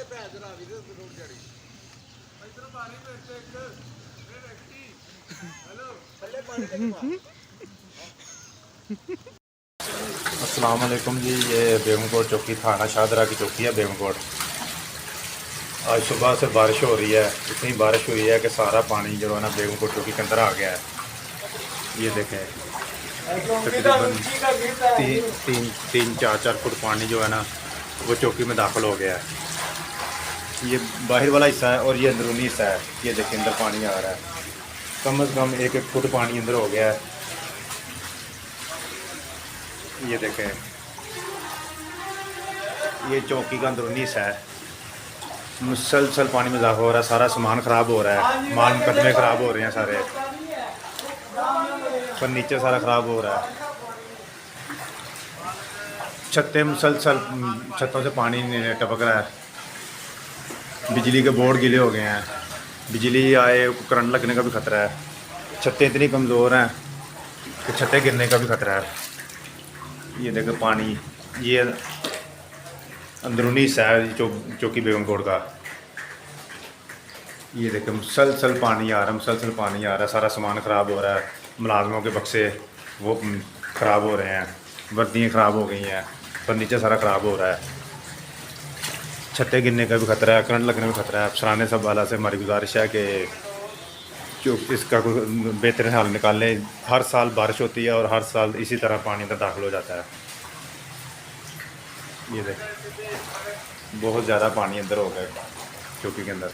अस्सलाम वालेकुम जी। ये बेगमकोट चौकी थाना शाहदरा की चौकी है बेगमकोट। आज सुबह से बारिश हो रही है, इतनी बारिश हुई है कि सारा पानी जो है ना बेगमकोट चौकी के अंदर आ गया है। ये देखें तकरीबन तीन चार फुट पानी जो है ना वो चौकी में दाखिल हो गया है। ये बाहर वाला हिस्सा है और ये अंदरूनी हिस्सा है। ये देखें अंदर पानी आ रहा है, कम से कम एक फुट पानी अंदर हो गया है। ये देखें ये चौकी का अंदरूनी हिस्सा है, मुसलसल पानी में इजाफा हो रहा है, सारा सामान ख़राब हो रहा है, माल मुकदमे ख़राब हो रहे हैं सारे, फर्नीचर सारा ख़राब हो रहा है। छतें मुसलसल छतों से पानी टपक रहा है, बिजली के बोर्ड गीले हो गए हैं, बिजली आए करंट लगने का भी ख़तरा है। छतें इतनी कमज़ोर हैं कि छतें गिरने का भी ख़तरा है। ये देखो पानी, ये अंदरूनी हिस्सा है चौकी बेगमकोट का। ये देखो मुसलसल पानी आ रहा है, मुसलसल पानी आ रहा है, सारा सामान ख़राब हो रहा है, मुलाजमों के बक्से वो ख़राब हो रहे हैं, वर्दियाँ ख़राब हो गई हैं, फर्नीचर सारा ख़राब हो रहा है, छतें गिरने का भी ख़तरा है, करंट लगने का भी ख़तरा है। अफसरान सब वाला से हमारी गुजारिश है कि जो इसका कोई बेहतरीन हल निकालें। हर साल बारिश होती है और हर साल इसी तरह पानी अंदर दाखिल हो जाता है। ये देख बहुत ज़्यादा पानी अंदर हो गया चौकी के अंदर।